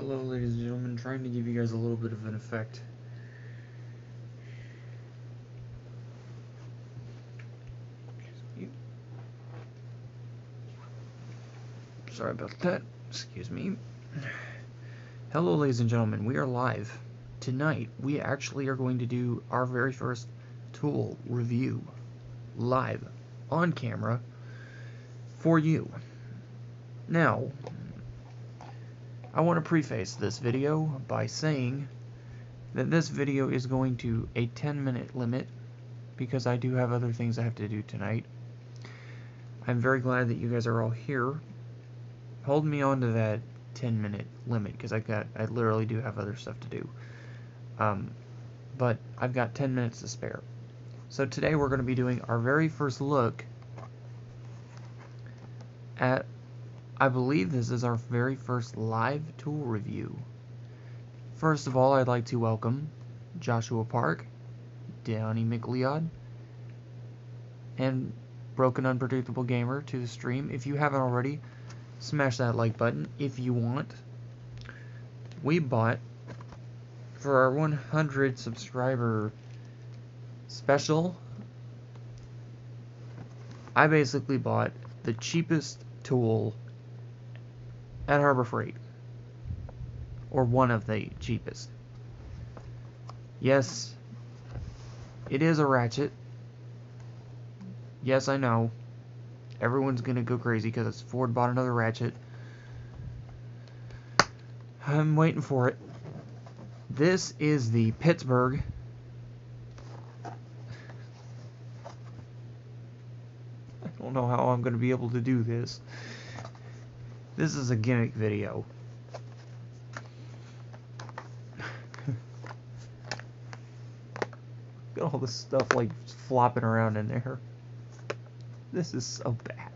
Hello, ladies and gentlemen, trying to give you guys a little bit of an effect. Sorry about that. Excuse me. Hello, ladies and gentlemen, we are live. Tonight, we actually are going to do our very first tool review live on camera for you. Now, I want to preface this video by saying that this video is going to a 10-minute limit because I do have other things I have to do tonight. I'm very glad that you guys are all here. Hold me on to that 10-minute limit because I literally do have other stuff to do. But I've got 10 minutes to spare. So today we're going to be doing our very first look at, I believe this is our very first live tool review. First of all, I'd like to welcome Joshua Park, Donnie McLeod, and Broken Unpredictable Gamer to the stream. If you haven't already, smash that like button if you want. We bought, for our 100 subscriber special, I basically bought the cheapest tool at Harbor Freight. Or one of the cheapest. Yes, it is a ratchet. Yes, I know. Everyone's gonna go crazy because Ford bought another ratchet. I'm waiting for it. This is the Pittsburgh. I don't know how I'm gonna be able to do this. This is a gimmick video. Got all this stuff like flopping around in there. This is so bad.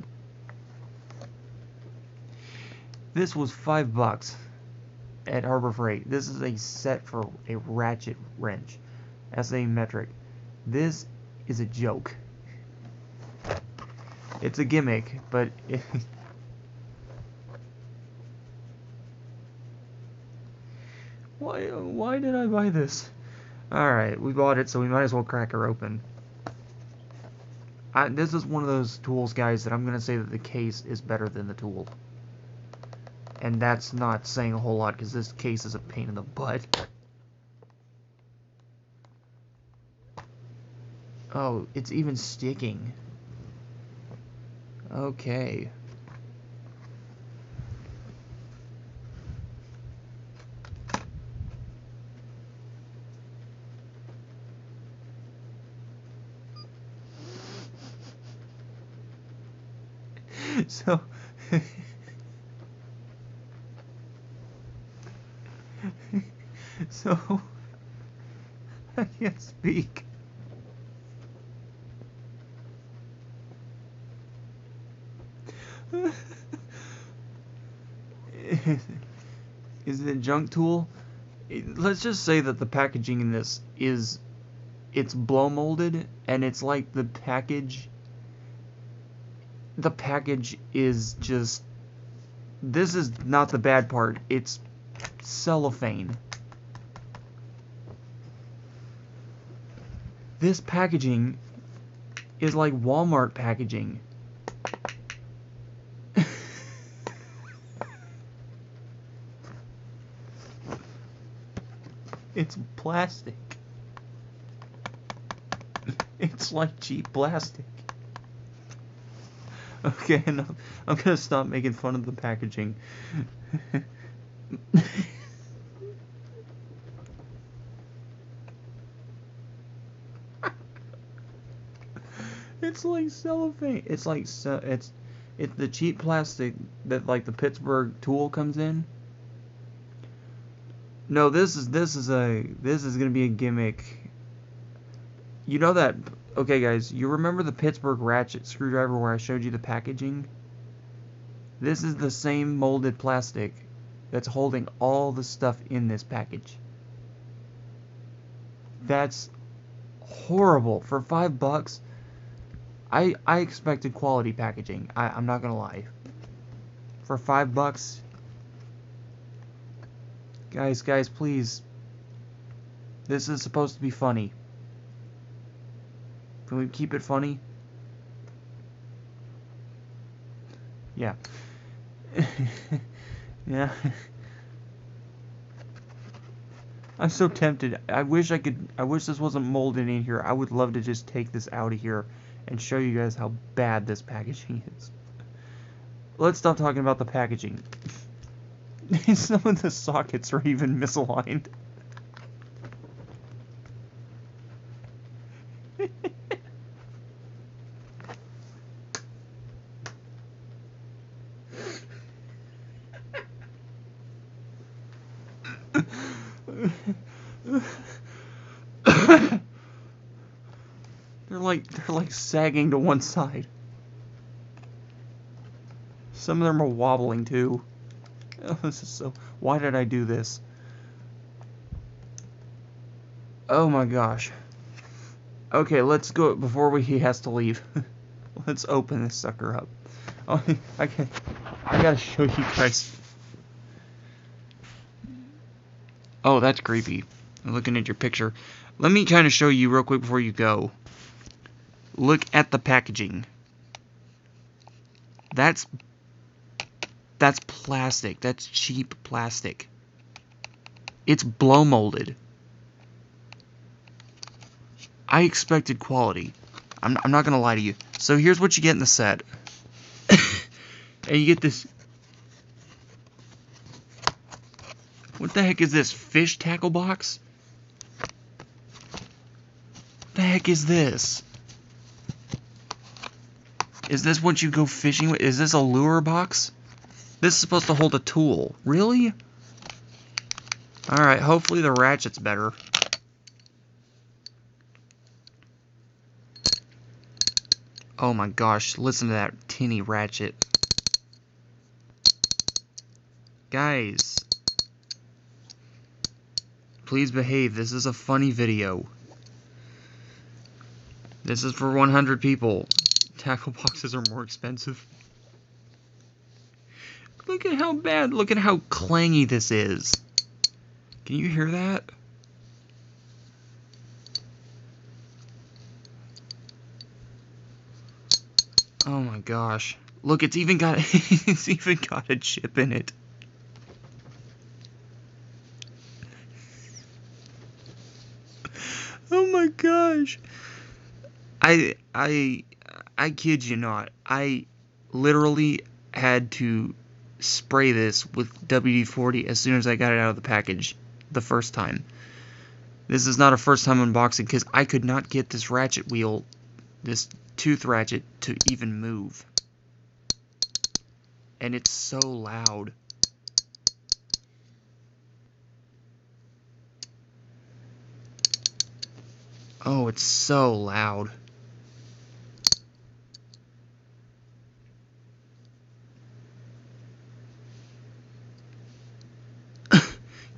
This was $5 at Harbor Freight. This is a set for a ratchet wrench. SA metric. This is a joke. It's a gimmick, but why did I buy this? Alright, we bought it, so we might as well crack her open. This is one of those tools, guys, that I'm going to say that the case is better than the tool. And that's not saying a whole lot, because this case is a pain in the butt. Oh, it's even sticking. Okay. So, I can't speak. Is it a junk tool? Let's just say that the packaging in this it's blow molded, and it's like the package is just, this is not the bad part, it's cellophane. This packaging is like Walmart packaging. It's plastic. It's like cheap plastic. Okay, enough. I'm gonna stop making fun of the packaging. It's like cellophane. It's like it's the cheap plastic that like the Pittsburgh tool comes in. No, this is gonna be a gimmick. You know that? Okay, guys, you remember the Pittsburgh ratchet screwdriver where I showed you the packaging? This is the same molded plastic that's holding all the stuff in this package. That's horrible. For $5, I expected quality packaging. I'm not gonna lie. For $5, Guys, please. This is supposed to be funny. Can we keep it funny? Yeah. Yeah. I'm so tempted. I wish this wasn't molded in here. I would love to just take this out of here and show you guys how bad this packaging is. Let's stop talking about the packaging. Some of the sockets are even misaligned. They're like sagging to one side. Some of them are wobbling too. Oh, this is so... Why did I do this? Oh my gosh. Okay, let's go before he has to leave. Let's open this sucker up. Oh, I gotta show you guys. Oh, that's creepy. I'm looking at your picture. Let me kind of show you real quick before you go. Look at the packaging. That's plastic. That's cheap plastic. It's blow molded. I expected quality. I'm not gonna lie to you. So here's what you get in the set. And you get this... What the heck is this? Fish tackle box? What the heck is this? Is this what you go fishing with? Is this a lure box? This is supposed to hold a tool. Really? Alright, hopefully the ratchet's better. Oh my gosh, listen to that tinny ratchet. Guys, please behave. This is a funny video. This is for 100 people. Tackle boxes are more expensive. Look at how bad, look at how clangy this is. Can you hear that? Oh my gosh. Look, it's even got a chip in it. Oh my gosh. I kid you not. I literally had to spray this with WD-40 as soon as I got it out of the package the first time. This is not a first time unboxing because I could not get this ratchet wheel, this tooth ratchet, to even move. And it's so loud. Oh, it's so loud.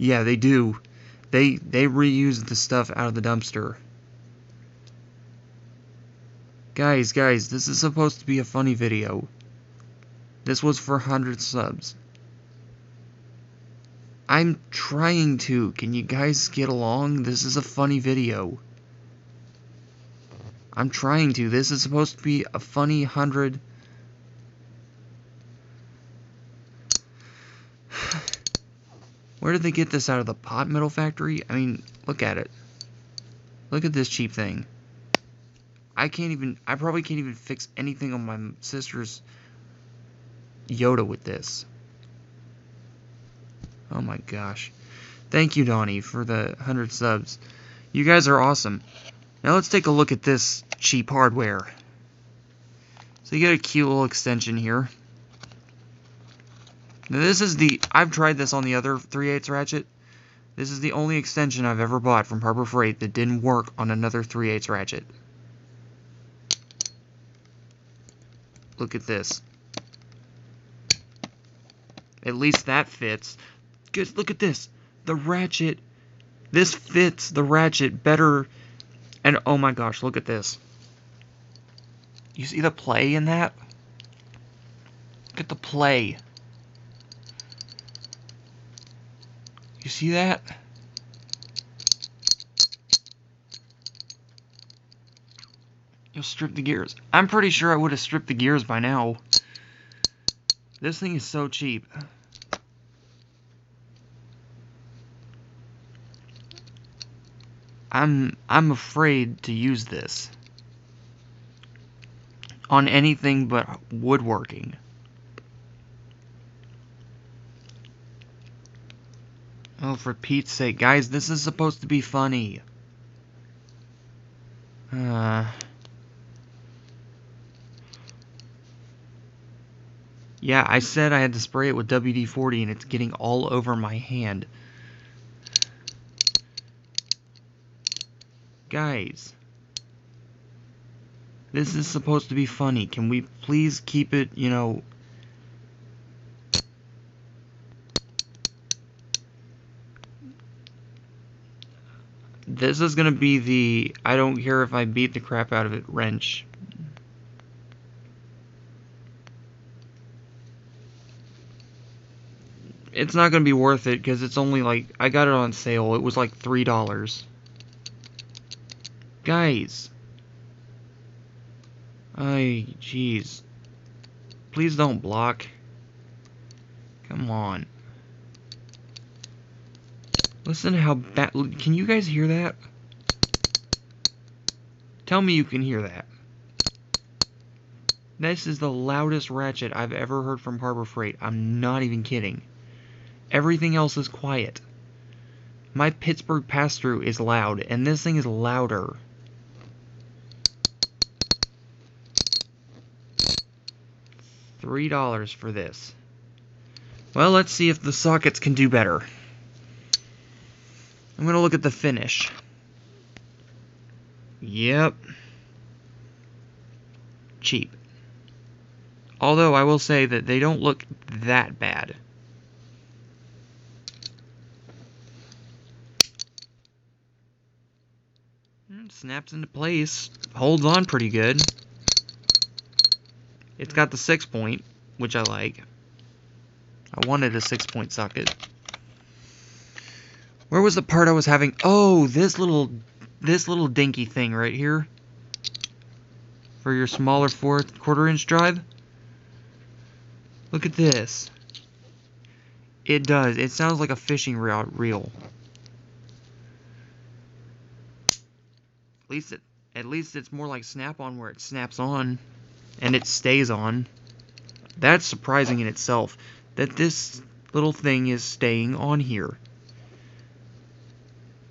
Yeah, they do. They reuse the stuff out of the dumpster. Guys, this is supposed to be a funny video. This was for 100 subs. I'm trying to. Can you guys get along? This is a funny video. I'm trying to. This is supposed to be a funny 100... Where did they get this out of the pot metal factory? I mean, look at it. Look at this cheap thing. I probably can't even fix anything on my sister's Yoda with this. Oh my gosh. Thank you, Donnie, for the 100 subs. You guys are awesome. Now let's take a look at this cheap hardware. So you get a cute little extension here. Now this is I've tried this on the other 3/8 ratchet. This is the only extension I've ever bought from Harbor Freight that didn't work on another 3/8 ratchet. Look at this. At least that fits. Good, look at this. The ratchet. This fits the ratchet better. And oh my gosh, look at this. You see the play in that? Look at the play. You see that? You'll strip the gears. I'm pretty sure I would have stripped the gears by now. This thing is so cheap. I'm afraid to use this on anything but woodworking. Oh, for Pete's sake, guys, this is supposed to be funny. Yeah, I said I had to spray it with WD-40 and it's getting all over my hand. Guys, this is supposed to be funny. Can we please keep it, you know... This is gonna be the I don't care if I beat the crap out of it wrench. It's not gonna be worth it because it's only like, I got it on sale. It was like $3. Guys. Ay, jeez. Please don't block. Come on. Listen to how bad... Can you guys hear that? Tell me you can hear that. This is the loudest ratchet I've ever heard from Harbor Freight. I'm not even kidding. Everything else is quiet. My Pittsburgh pass-through is loud, and this thing is louder. $3 for this. Well, let's see if the sockets can do better. I'm gonna look at the finish. Yep. Cheap. Although I will say that they don't look that bad. Snaps into place. Holds on pretty good. It's got the 6-point, which I like. I wanted a 6-point socket. Where was the part I was having? Oh, this little dinky thing right here. For your smaller 1/4-inch drive. Look at this. It does. It sounds like a fishing reel. At least it's more like Snap-on where it snaps on and it stays on. That's surprising in itself that this little thing is staying on here.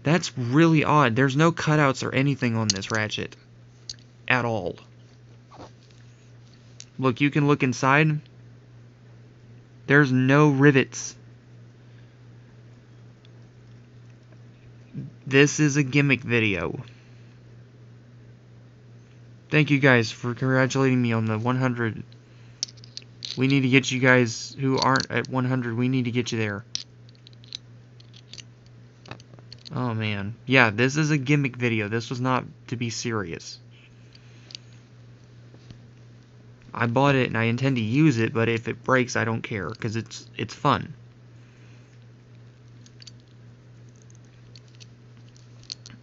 That's really odd. There's no cutouts or anything on this ratchet at all. Look, you can look inside. There's no rivets. This is a gimmick video. Thank you guys for congratulating me on the 100. We need to get you guys who aren't at 100. We need to get you there. Oh man. Yeah, this is a gimmick video. This was not to be serious. I bought it and I intend to use it, but if it breaks, I don't care because it's fun.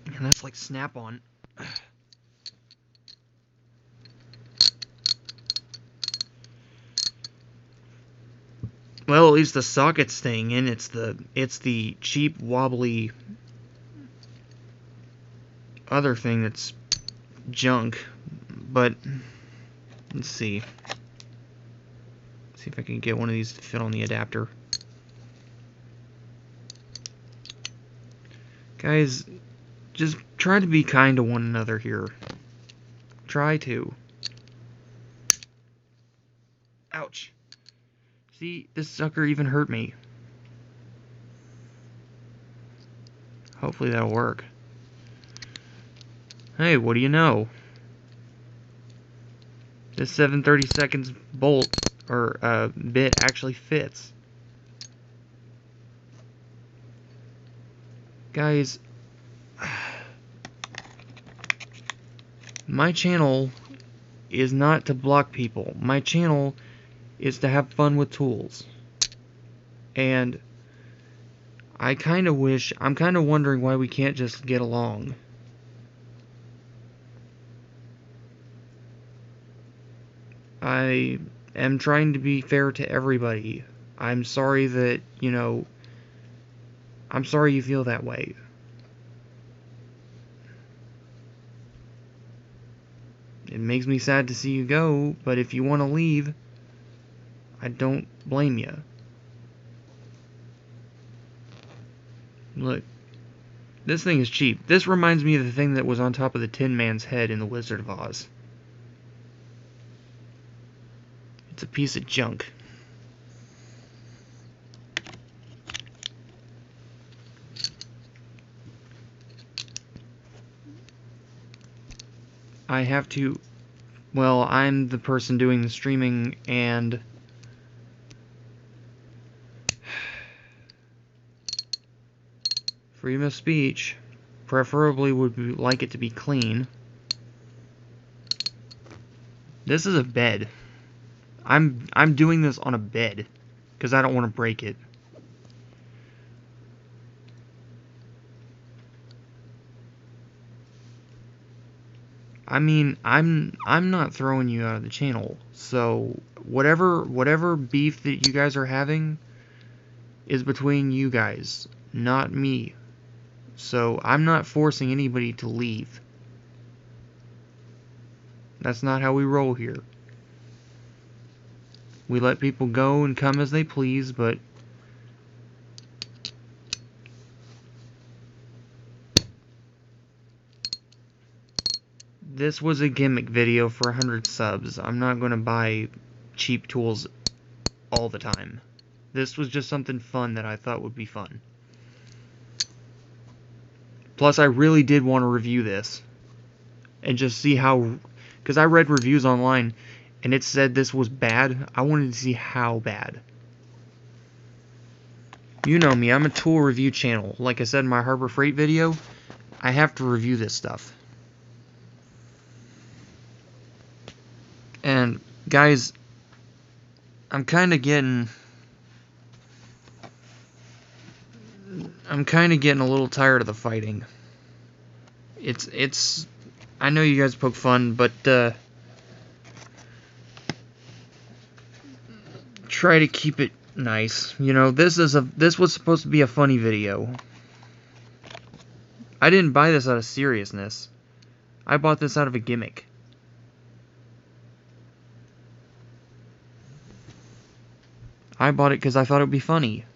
And that's like Snap-on. Well, at least the socket's staying in. It's the cheap wobbly other thing that's junk. But let's see. See if I can get one of these to fit on the adapter. Guys, just try to be kind to one another here. Try to. Ouch. See, this sucker even hurt me. Hopefully that'll work. Hey, what do you know? This 7/32 bolt, or bit, actually fits. Guys, my channel is not to block people. My channel is to have fun with tools. And I'm kind of wondering why we can't just get along. I am trying to be fair to everybody. I'm sorry that, I'm sorry you feel that way. It makes me sad to see you go, but if you want to leave, I don't blame you. Look, this thing is cheap. This reminds me of the thing that was on top of the Tin Man's head in The Wizard of Oz. It's a piece of junk. I have to... Well, I'm the person doing the streaming, and... freedom of speech. Preferably would like it to be clean. This is a bed. I'm doing this on a bed, because I don't want to break it. I mean, I'm not throwing you out of the channel. So whatever beef that you guys are having is between you guys, not me. So I'm not forcing anybody to leave. That's not how we roll here. We let people go and come as they please, but this was a gimmick video for 100 subs. I'm not going to buy cheap tools all the time. This was just something fun that I thought would be fun. Plus, I really did want to review this and just see how... Because I read reviews online and it said this was bad. I wanted to see how bad. You know me, I'm a tool review channel. Like I said in my Harbor Freight video, I have to review this stuff. And, guys, I'm kind of getting a little tired of the fighting. I know you guys poke fun, but try to keep it nice. You know, this was supposed to be a funny video. I didn't buy this out of seriousness. I bought this out of a gimmick. I bought it because I thought it would be funny.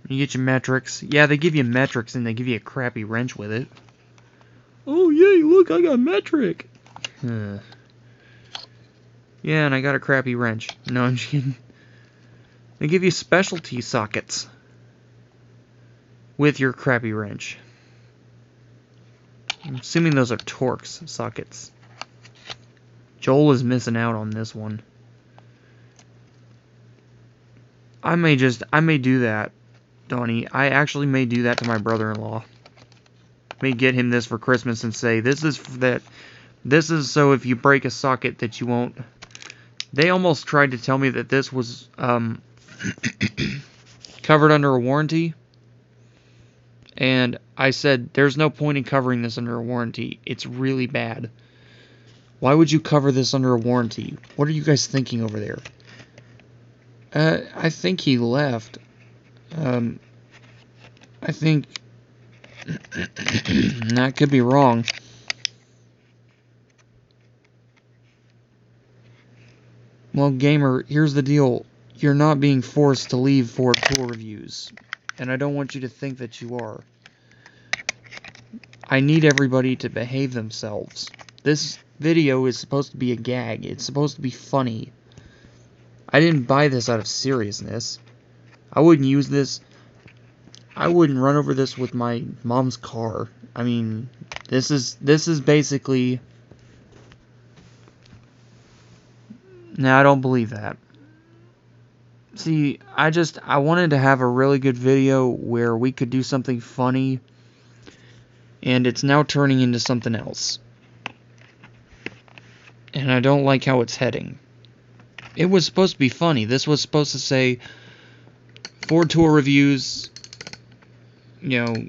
You get your metrics. Yeah, they give you metrics and they give you a crappy wrench with it. Oh, yay, look, I got metric. Yeah, and I got a crappy wrench. No, I'm just kidding. They give you specialty sockets with your crappy wrench. I'm assuming those are Torx sockets. Joel is missing out on this one. I may do that, Donnie. I actually may do that to my brother-in-law. May get him this for Christmas and say, this is so if you break a socket that you won't... They almost tried to tell me that this was covered under a warranty. And I said, there's no point in covering this under a warranty. It's really bad. Why would you cover this under a warranty? What are you guys thinking over there? I think he left. I think... I could be wrong. Well, gamer, here's the deal. You're not being forced to leave for tool reviews. And I don't want you to think that you are. I need everybody to behave themselves. This video is supposed to be a gag. It's supposed to be funny. I didn't buy this out of seriousness. I wouldn't use this. I wouldn't run over this with my mom's car. I mean, this is basically... No, I don't believe that. See, I wanted to have a really good video where we could do something funny, and it's now turning into something else. And I don't like how it's heading. It was supposed to be funny. This was supposed to say Ford Tool Reviews, you know,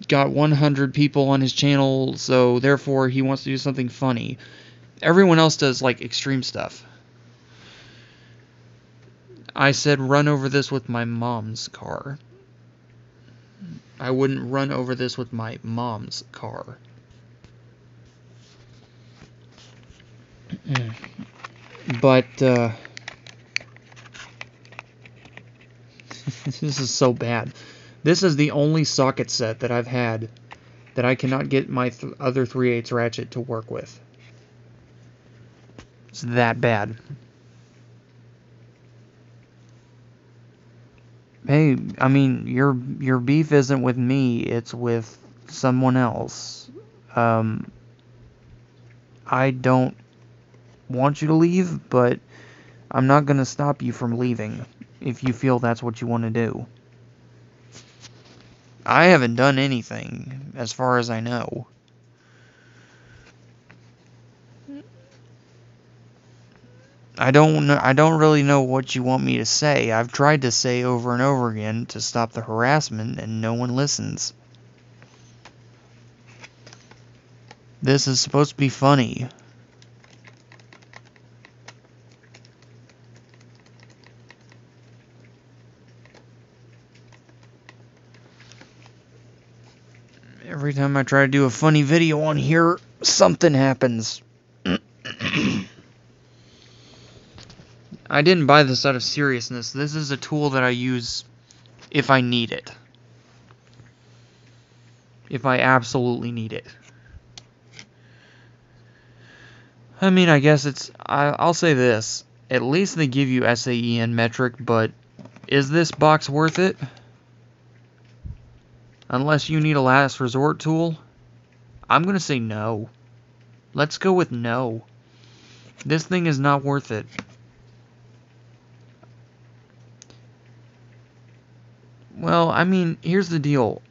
got 100 people on his channel, so therefore he wants to do something funny. Everyone else does, like, extreme stuff. I said run over this with my mom's car. I wouldn't run over this with my mom's car. But, this is so bad. This is the only socket set that I've had that I cannot get my other 3/8 ratchet to work with. It's that bad. Hey, I mean, your beef isn't with me, it's with someone else. I don't want you to leave, but I'm not going to stop you from leaving if you feel that's what you want to do. I haven't done anything, as far as I know. I don't really know what you want me to say. I've tried to say over and over again to stop the harassment, and no one listens. This is supposed to be funny. Every time I try to do a funny video on here, something happens. I didn't buy this out of seriousness. This is a tool that I use if I need it. If I absolutely need it. I mean, I guess it's... I'll say this. At least they give you SAE and metric, but is this box worth it? Unless you need a last resort tool? I'm going to say no. Let's go with no. This thing is not worth it. Well, I mean, here's the deal.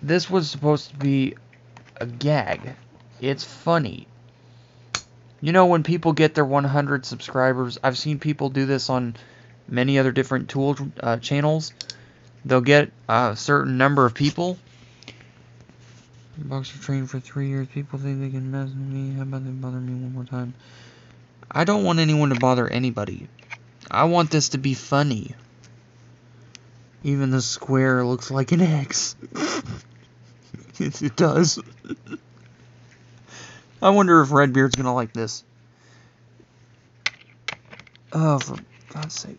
This was supposed to be a gag. It's funny. You know, when people get their 100 subscribers, I've seen people do this on many other different tool channels. They'll get a certain number of people. Boxer trained for 3 years. People think they can mess with me. How about they bother me one more time? I don't want anyone to bother anybody. I want this to be funny. Even the square looks like an X. It does. I wonder if Redbeard's gonna like this. Oh, for God's sake.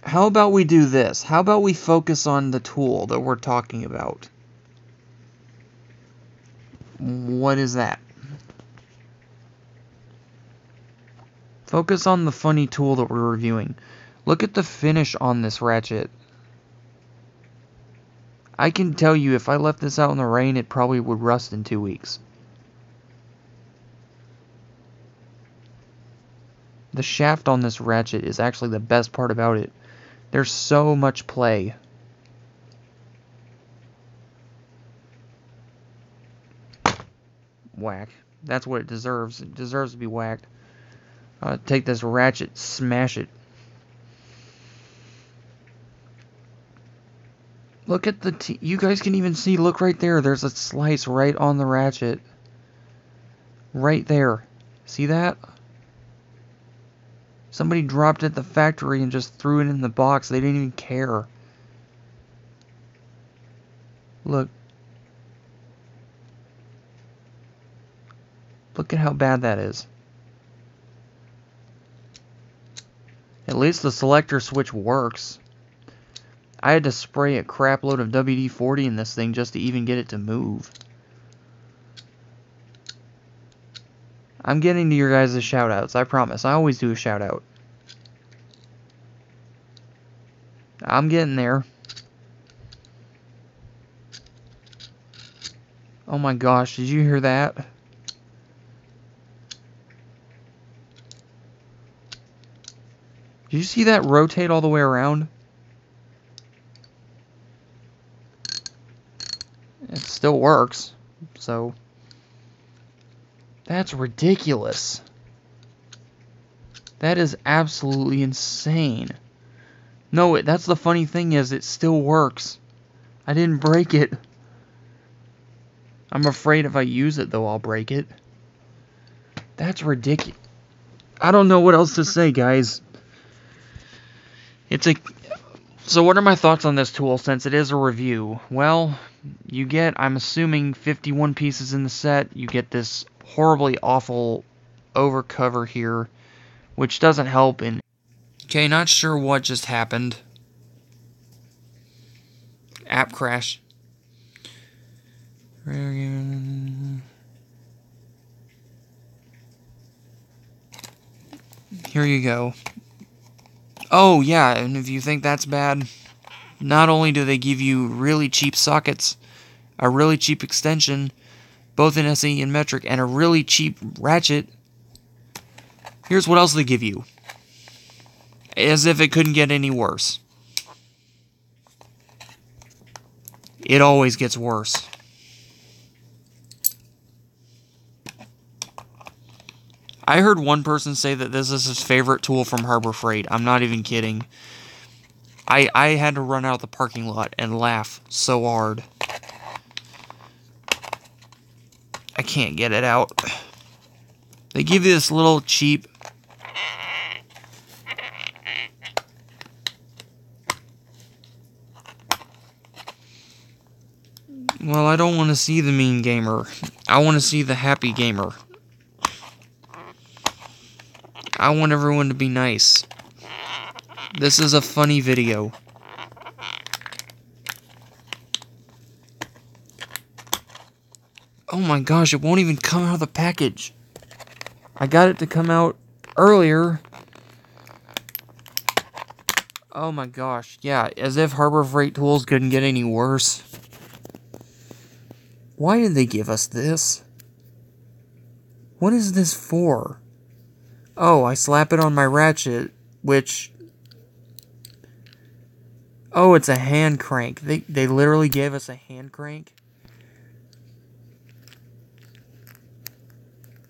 How about we do this? How about we focus on the tool that we're talking about? What is that? Focus on the funny tool that we're reviewing. Look at the finish on this ratchet. I can tell you if I left this out in the rain, it probably would rust in 2 weeks. The shaft on this ratchet is actually the best part about it. There's so much play. Whack. That's what it deserves. It deserves to be whacked. Take this ratchet, smash it. Look at the you guys can even see, look right there. There's a slice right on the ratchet. Right there. See that? Somebody dropped it at the factory and just threw it in the box. They didn't even care. Look. Look at how bad that is. At least the selector switch works. I had to spray a crap load of WD-40 in this thing just to even get it to move. I'm getting to your guys' shoutouts, I promise. I always do a shoutout. I'm getting there. Oh my gosh, did you hear that? Did you see that rotate all the way around? It still works, so... That's ridiculous. That is absolutely insane. No, that's the funny thing is it still works. I didn't break it. I'm afraid if I use it, though, I'll break it. That's ridiculous. I don't know what else to say, guys. So what are my thoughts on this tool since it is a review? Well, you get, I'm assuming, 51 pieces in the set. You get this horribly awful overcover here, which doesn't help. Okay, not sure what just happened. App crash. Here you go. Oh, yeah, and if you think that's bad, not only do they give you really cheap sockets, a really cheap extension, both in SE and metric, and a really cheap ratchet, here's what else they give you. As if it couldn't get any worse. It always gets worse. I heard one person say that this is his favorite tool from Harbor Freight. I'm not even kidding. I had to run out of the parking lot and laugh so hard. I can't get it out. They give you this little cheap... Well, I don't want to see the mean gamer. I want to see the happy gamer. I want everyone to be nice. This is a funny video. Oh my gosh, it won't even come out of the package. I got it to come out earlier. Oh my gosh, yeah, as if Harbor Freight tools couldn't get any worse. Why did they give us this? What is this for? Oh, I slap it on my ratchet, which... Oh, it's a hand crank. They literally gave us a hand crank.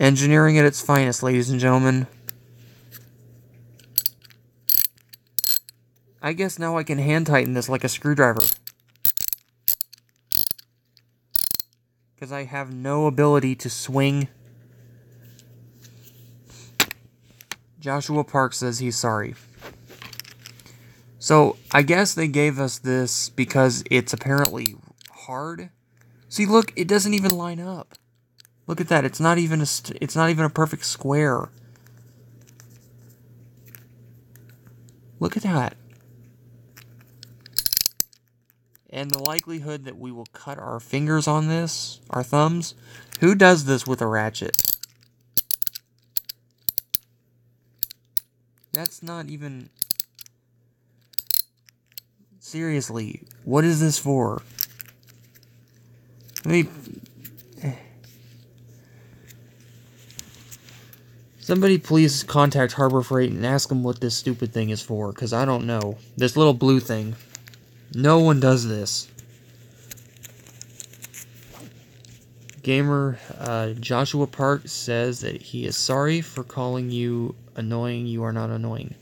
Engineering at its finest, ladies and gentlemen. I guess now I can hand tighten this like a screwdriver. Because I have no ability to swing. Joshua Park says he's sorry. So, I guess they gave us this because it's apparently hard. See, look, it doesn't even line up. Look at that. It's not even a perfect square. Look at that. And the likelihood that we will cut our fingers on this, our thumbs, who does this with a ratchet? That's not even... Seriously, what is this for? Somebody please contact Harbor Freight and ask them what this stupid thing is for, because I don't know. This little blue thing. No one does this. Gamer Joshua Park says that he is sorry for calling you annoying. You are not annoying.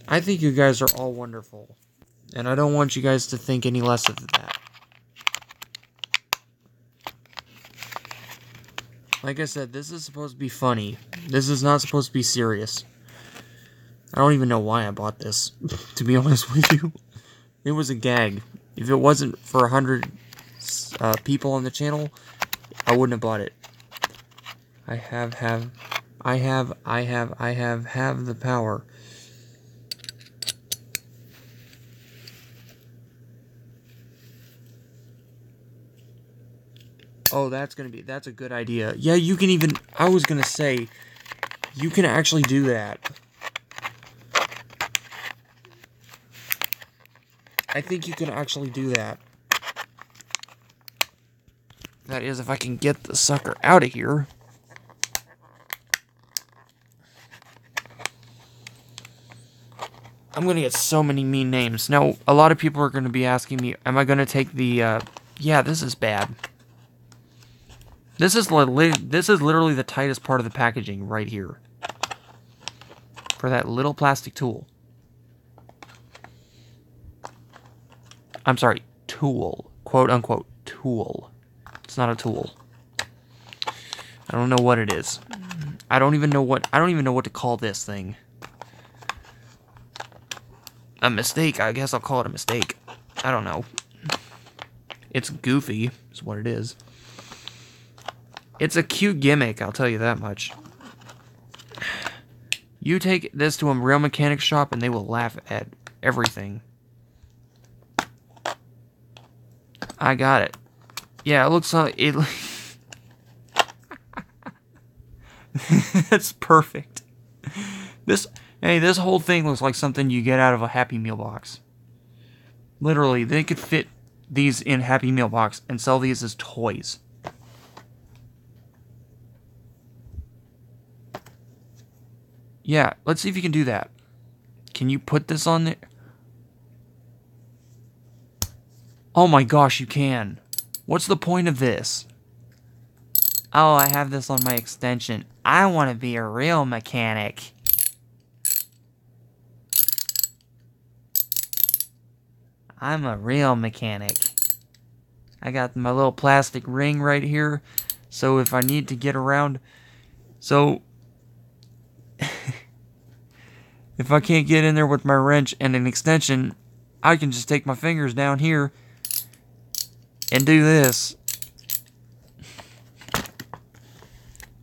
I think you guys are all wonderful. And I don't want you guys to think any less of that. Like I said, this is supposed to be funny. This is not supposed to be serious. I don't even know why I bought this, to be honest with you. It was a gag. If it wasn't for 100 people on the channel, I wouldn't have bought it. I have the power. Oh, that's a good idea. Yeah, you can even, I was gonna say, you can actually do that. I think you can actually do that. That is, if I can get the sucker out of here. I'm gonna get so many mean names. Now, a lot of people are gonna be asking me, am I gonna take the, yeah, this is bad. This is literally the tightest part of the packaging right here. for that little plastic tool. I'm sorry, tool. Quote unquote tool. It's not a tool. I don't know what it is. I don't even know what to call this thing. A mistake. I guess I'll call it a mistake. I don't know. It's goofy, is what it is. It's a cute gimmick, I'll tell you that much. You take this to a real mechanic shop and they will laugh at everything. I got it. Yeah, it looks like it. That's perfect. This whole thing looks like something you get out of a Happy Meal box. Literally, they could fit these in Happy Meal box and sell these as toys. Yeah, let's see if you can do that. Can you put this on there? Oh my gosh, you can. What's the point of this? Oh, I have this on my extension. I want to be a real mechanic. I'm a real mechanic. I got my little plastic ring right here. So if I need to get around... So... if I can't get in there with my wrench and an extension, I can just take my fingers down here and do this.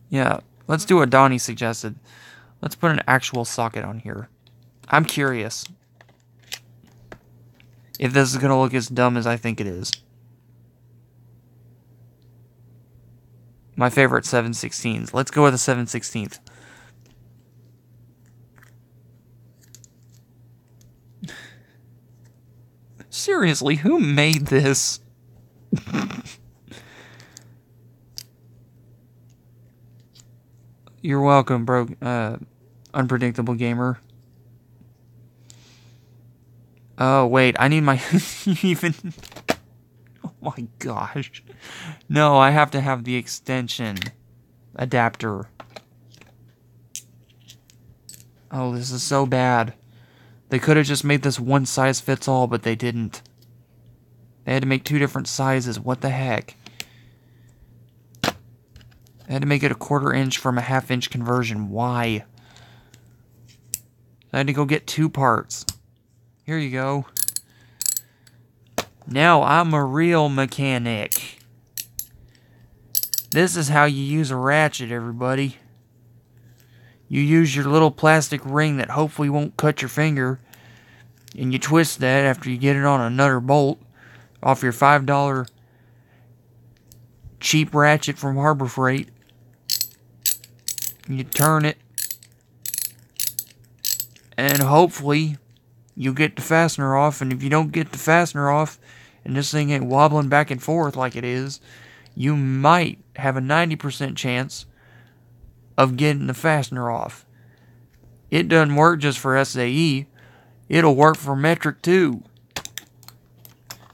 Yeah, let's do what Donnie suggested. Let's put an actual socket on here. I'm curious if this is going to look as dumb as I think it is. My favorite 7/16. Let's go with a 7/16. Seriously, who made this? You're welcome, bro. Unpredictable gamer. Oh, wait. I need my... even... Oh, my gosh. No, I have to have the extension adapter. Oh, this is so bad. They could have just made this one size fits all, but they didn't. They had to make 2 different sizes. What the heck? They had to make it a 1/4 inch from a 1/2 inch conversion. Why? I had to go get 2 parts. Here you go. Now I'm a real mechanic. This is how you use a ratchet, everybody. You use your little plastic ring that hopefully won't cut your finger, and you twist that after you get it on a nut or bolt off your $5 cheap ratchet from Harbor Freight. You turn it, and hopefully you get the fastener off, and if you don't get the fastener off, and this thing ain't wobbling back and forth like it is, you might have a 90% chance of getting the fastener off. It doesn't work just for SAE. It'll work for metric too.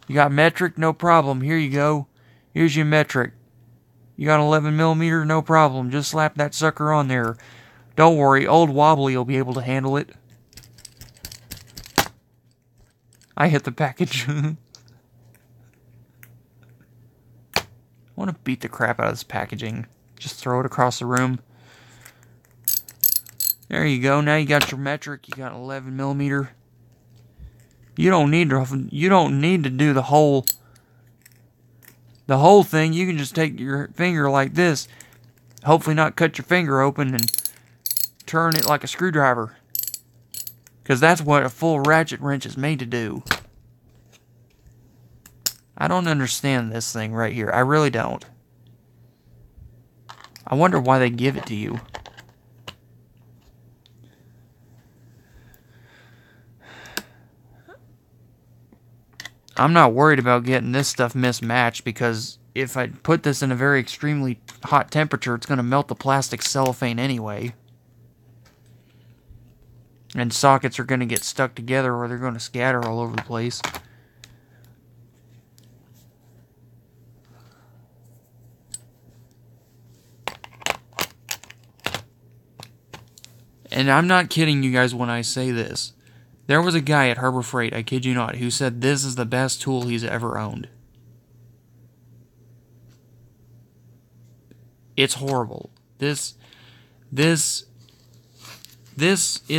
You got metric? No problem. Here you go. Here's your metric. You got 11mm? No problem. Just slap that sucker on there. Don't worry, old Wobbly will be able to handle it. I hit the package. I want to beat the crap out of this packaging. Just throw it across the room. There you go. Now you got your metric. You got 11mm. You don't need to do the whole thing. You can just take your finger like this, hopefully not cut your finger open, and turn it like a screwdriver. Because that's what a full ratchet wrench is made to do. I don't understand this thing right here. I really don't. I wonder why they give it to you. I'm not worried about getting this stuff mismatched, because if I put this in a very extremely hot temperature, it's going to melt the plastic cellophane anyway. And sockets are going to get stuck together, or they're going to scatter all over the place. And I'm not kidding you guys when I say this. There was a guy at Harbor Freight, I kid you not, who said this is the best tool he's ever owned. It's horrible. This is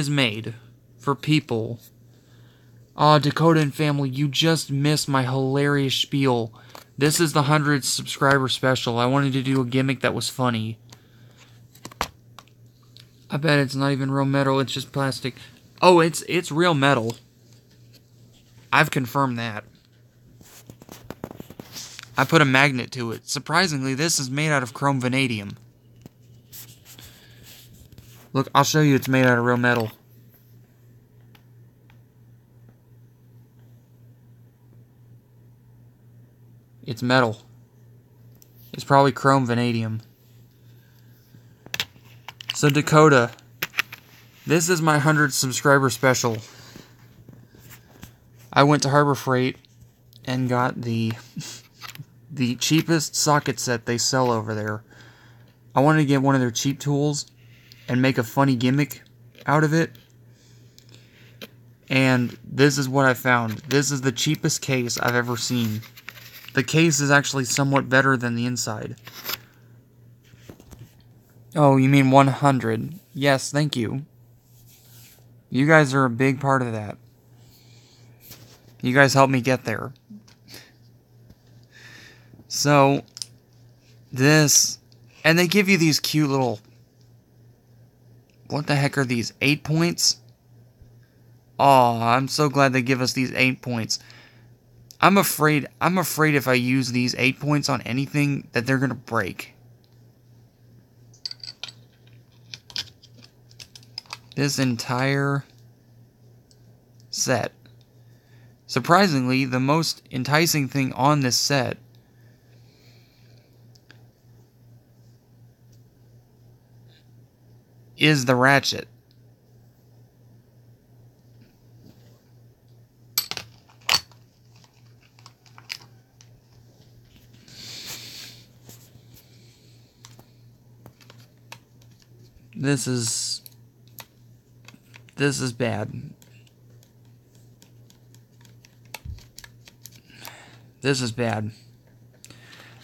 made for people. Dakota and family, you just missed my hilarious spiel. This is the 100 subscriber special. I wanted to do a gimmick that was funny. I bet it's not even real metal, it's just plastic. Oh, it's real metal. I've confirmed that. I put a magnet to it. Surprisingly, this is made out of chrome vanadium. Look, I'll show you it's made out of real metal. It's metal. It's probably chrome vanadium. So Dakota, this is my 100 subscriber special. I went to Harbor Freight and got the cheapest socket set they sell over there. I wanted to get one of their cheap tools and make a funny gimmick out of it. And this is what I found. This is the cheapest case I've ever seen. The case is actually somewhat better than the inside. Oh, you mean 100? Yes, thank you. You guys are a big part of that. You guys helped me get there. So, this... And they give you these cute little... What the heck are these? 8 points? Aw, I'm so glad they give us these 8 points. I'm afraid if I use these 8 points on anything that they're gonna break. This entire set. Surprisingly, the most enticing thing on this set is the ratchet. This is bad. This is bad.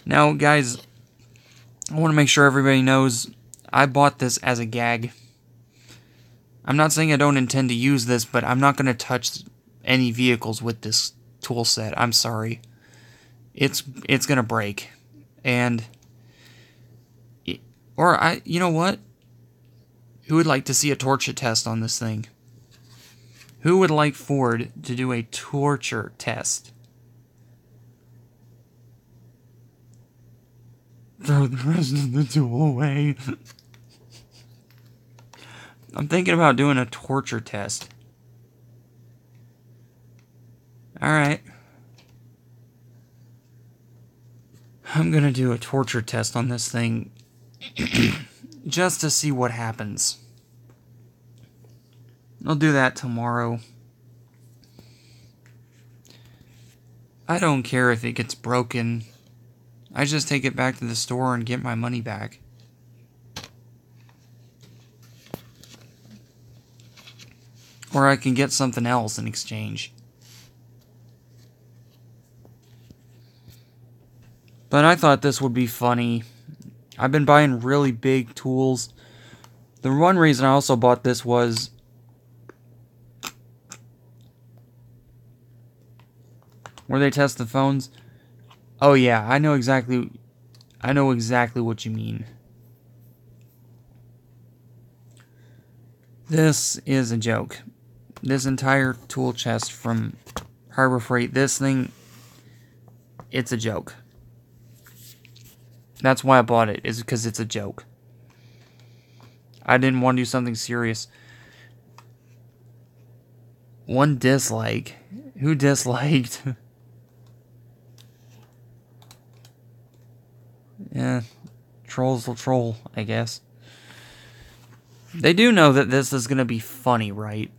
Now, guys, I want to make sure everybody knows I bought this as a gag. I'm not saying I don't intend to use this, but I'm not going to touch any vehicles with this tool set. I'm sorry. It's going to break. And you know what? Who would like to see a torture test on this thing? Who would like Ford to do a torture test? Throw the rest of the tool away. I'm thinking about doing a torture test. Alright. I'm gonna do a torture test on this thing. Just to see what happens. I'll do that tomorrow. I don't care if it gets broken. I just take it back to the store and get my money back. Or I can get something else in exchange. But I thought this would be funny. I've been buying really big tools. The one reason I also bought this was where they test the phones. Oh yeah, I know exactly what you mean. This is a joke. This entire tool chest from Harbor Freight, this thing, it's a joke. That's why I bought it, is because it's a joke. I didn't want to do something serious. One dislike. Who disliked? Yeah, trolls will troll, I guess. They do know that this is going to be funny, right?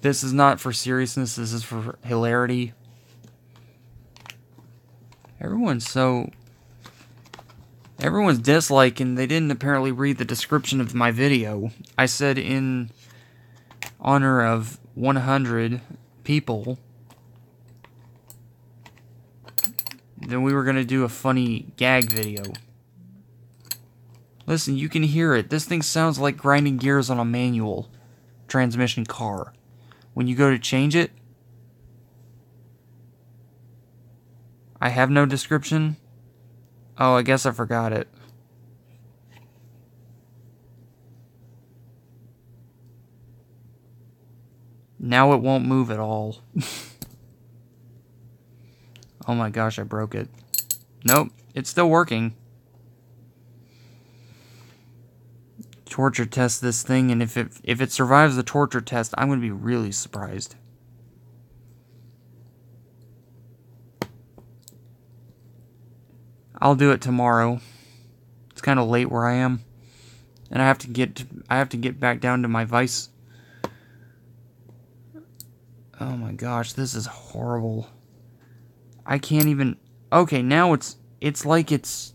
This is not for seriousness, this is for hilarity. Everyone's disliking. They didn't apparently read the description of my video. I said in honor of 100 people, then we were going to do a funny gag video. Listen, you can hear it. This thing sounds like grinding gears on a manual transmission car. When you go to change it, I have no description. Oh, I guess I forgot it. Now it won't move at all. Oh my gosh, I broke it. Nope, it's still working. Torture test this thing, and if it survives the torture test, I'm going to be really surprised. I'll do it tomorrow. It's kind of late where I am, and I have to get back down to my Vice. Oh my gosh, this is horrible. I can't even. Okay, now it's like it's.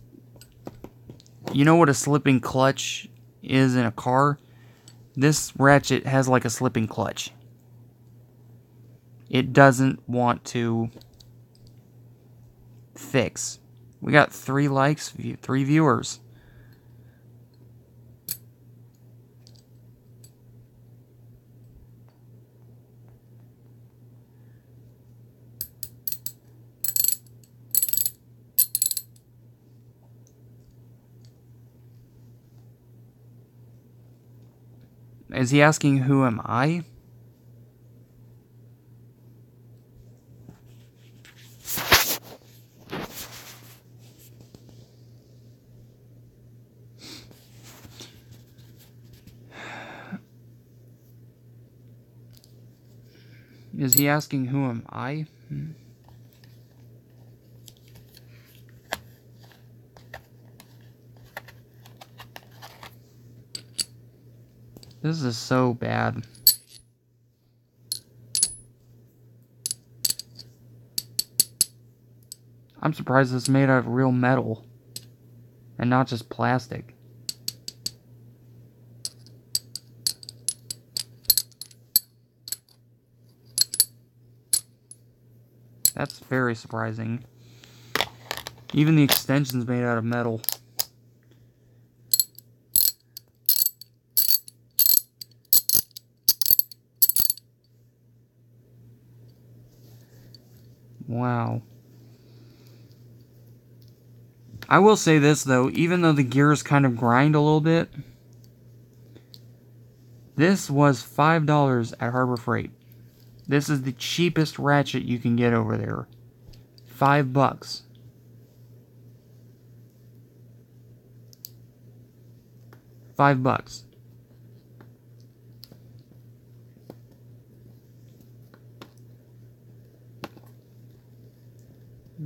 You know what a slipping clutch is in a car? This ratchet has like a slipping clutch. It doesn't want to fix. We got 3 likes, 3 viewers. Is he asking who am I? Is he asking who am I? This is so bad. I'm surprised it's made out of real metal and not just plastic. That's very surprising. Even the extension's made out of metal. Wow. I will say this though, even though the gears kind of grind a little bit, this was $5 at Harbor Freight. This is the cheapest ratchet you can get over there. $5. $5.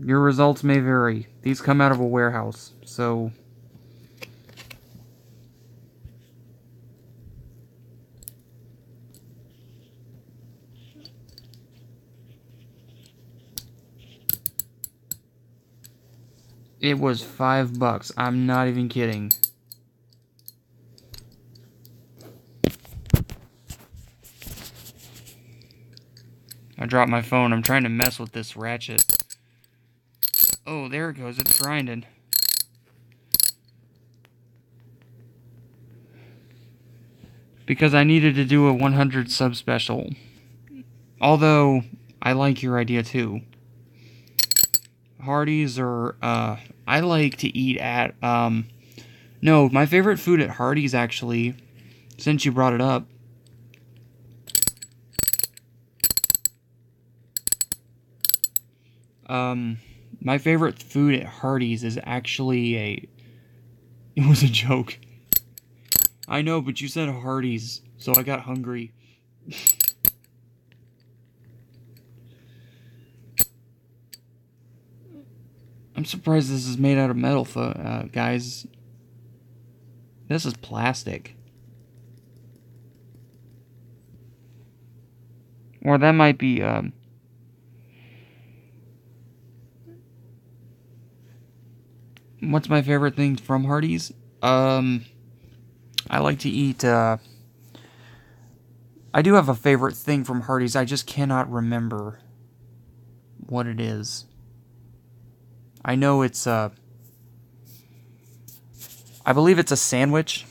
Your results may vary. These come out of a warehouse, so... It was $5. I'm not even kidding. I dropped my phone. I'm trying to mess with this ratchet. Oh, there it goes. It's grinding. Because I needed to do a 100 sub special. Although, I like your idea too. Hardee's or, I like to eat at, no, my favorite food at Hardee's actually, since you brought it up, my favorite food at Hardee's is actually it was a joke. I know, but you said Hardee's, so I got hungry. I'm surprised this is made out of metal, guys. This is plastic. Or that might be, What's my favorite thing from Hardee's? I like to eat, I do have a favorite thing from Hardee's. I just cannot remember what it is. I know it's, I believe it's a sandwich.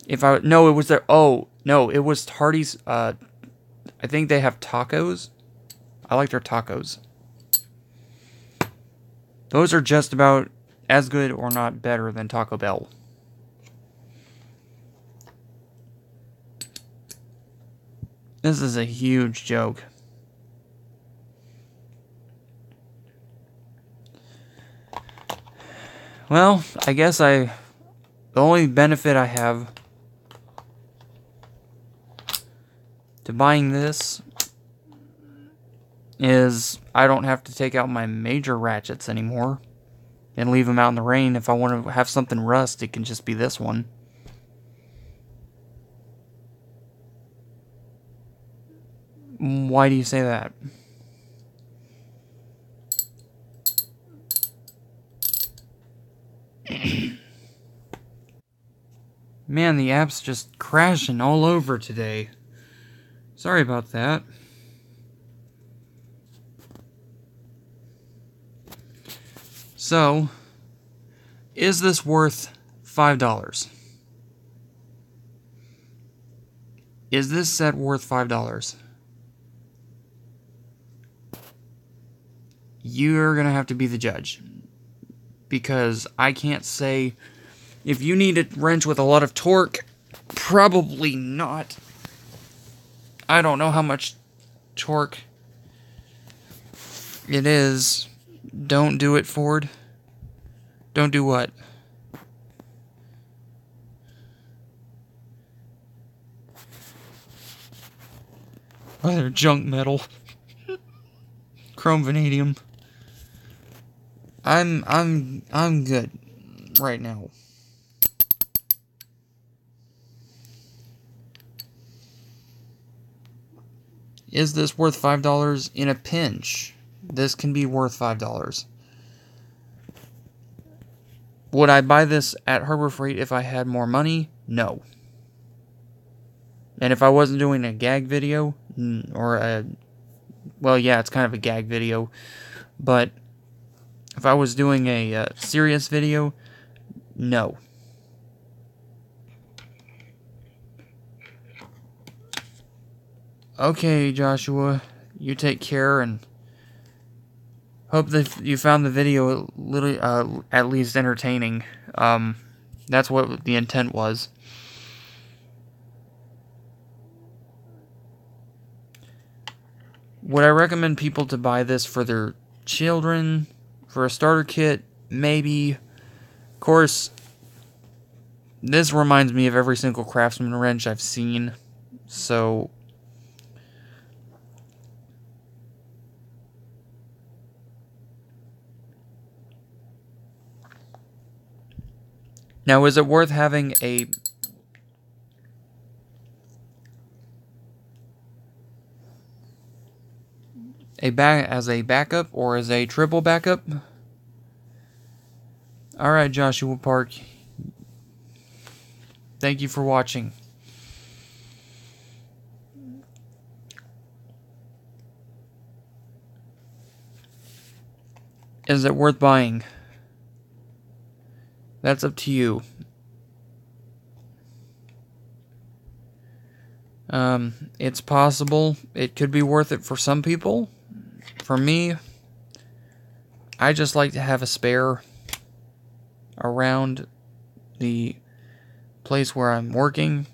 No, it was their, oh, no, it was Hardee's, I think they have tacos. I like their tacos. Those are just about as good or not better than Taco Bell. This is a huge joke. Well, I guess the only benefit I have to buying this is I don't have to take out my major ratchets anymore and leave them out in the rain. If I want to have something rust, it can just be this one. Why do you say that? Man, the app's just crashing all over today. Sorry about that. So, is this worth $5? Is this set worth $5? You're gonna have to be the judge. Because I can't say... If you need a wrench with a lot of torque, probably not. I don't know how much torque it is. Don't do it, Ford. Don't do what? Other junk metal. Chrome vanadium. I'm good right now. Is this worth $5 in a pinch? This can be worth $5. Would I buy this at Harbor Freight if I had more money? No. And if I wasn't doing a gag video, or a... Well, yeah, it's kind of a gag video. But if I was doing a serious video, no. Okay, Joshua, you take care, and hope that you found the video at least entertaining. That's what the intent was. Would I recommend people to buy this for their children, for a starter kit? Maybe. Of course, this reminds me of every single Craftsman wrench I've seen, so... Now, is it worth having a as a backup or as a triple backup? Alright, Joshua Park. Thank you for watching. Is it worth buying? That's up to you. It's possible. It could be worth it for some people. For me, I just like to have a spare around the place where I'm working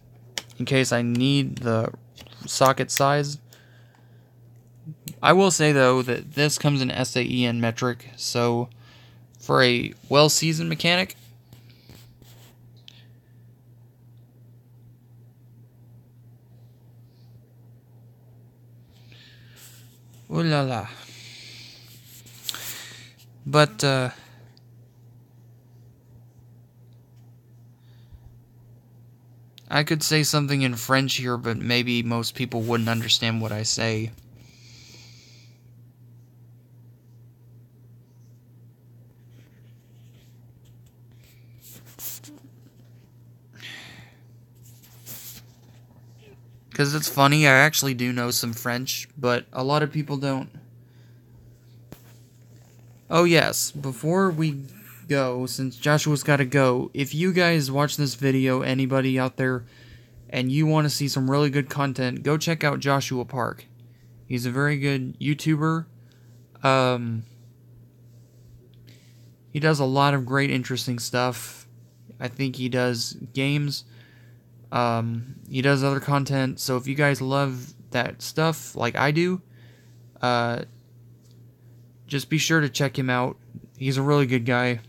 in case I need the socket size. I will say, though, that this comes in SAE and metric, so for a well-seasoned mechanic, ooh la la. But, I could say something in French here, but maybe most people wouldn't understand what I say. because it's funny. I actually do know some French, but a lot of people don't. Oh yes, before we go, since Joshua's got to go, if you guys watch this video, anybody out there, and you want to see some really good content, go check out Joshua Park. He's a very good YouTuber. He does a lot of great, interesting stuff. I think he does games. He does other content. So if you guys love that stuff like I do, just be sure to check him out. He's a really good guy.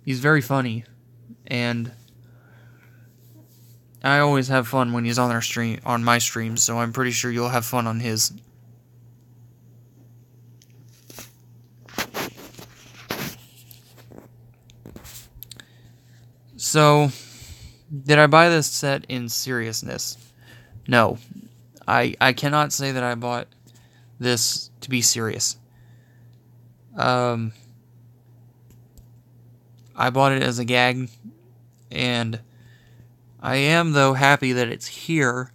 He's very funny, and I always have fun when he's on my streams, so I'm pretty sure you'll have fun on his. So, did I buy this set in seriousness? No. I cannot say that I bought this to be serious. I bought it as a gag, and I am, though, happy that it's here,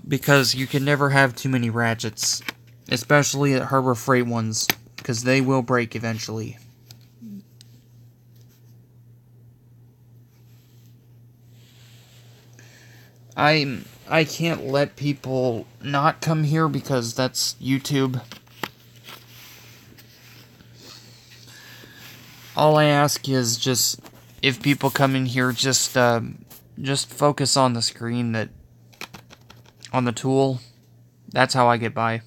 because you can never have too many ratchets, especially the Harbor Freight ones, because they will break eventually. I can't let people not come here because that's YouTube. All I ask is just, if people come in here, just focus on the screen, on the tool. That's how I get by.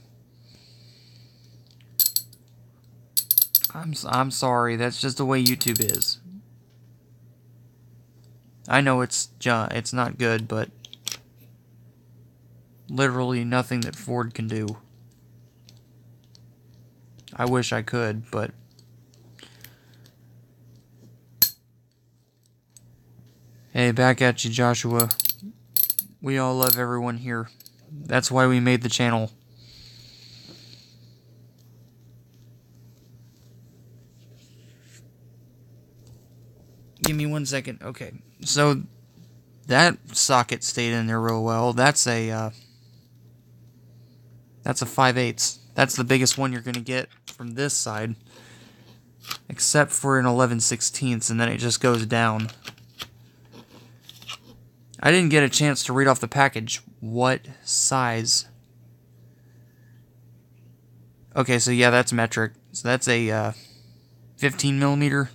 I'm sorry, that's just the way YouTube is. I know it's not good, but literally nothing that Ford can do. I wish I could, but hey, back at you, Joshua. We all love everyone here. That's why we made the channel. Give me 1 second. Okay, so that socket stayed in there real well. That's a 5/8. That's the biggest one you're gonna get from this side, except for an 11/16, and then it just goes down. I didn't get a chance to read off the package. What size? Okay, so yeah, that's metric. So that's a 15mm.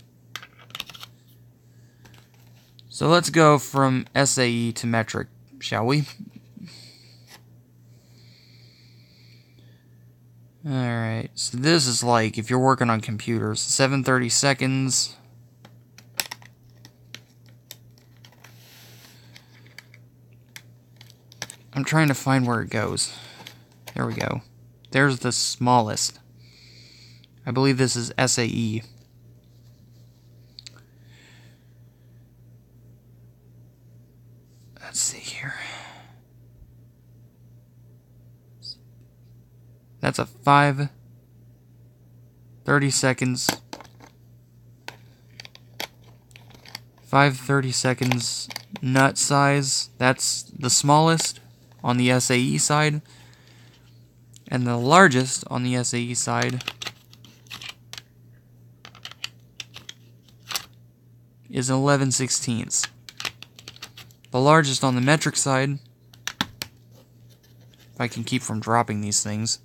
So let's go from SAE to metric, shall we? Alright, so this is like, if you're working on computers, 730 seconds. I'm trying to find where it goes. There we go. There's the smallest. I believe this is SAE. Let's see here. That's a 5/30 seconds. 5/30 seconds nut size. That's the smallest on the SAE side. And the largest on the SAE side is 11/16. The largest on the metric side, if I can keep from dropping these things,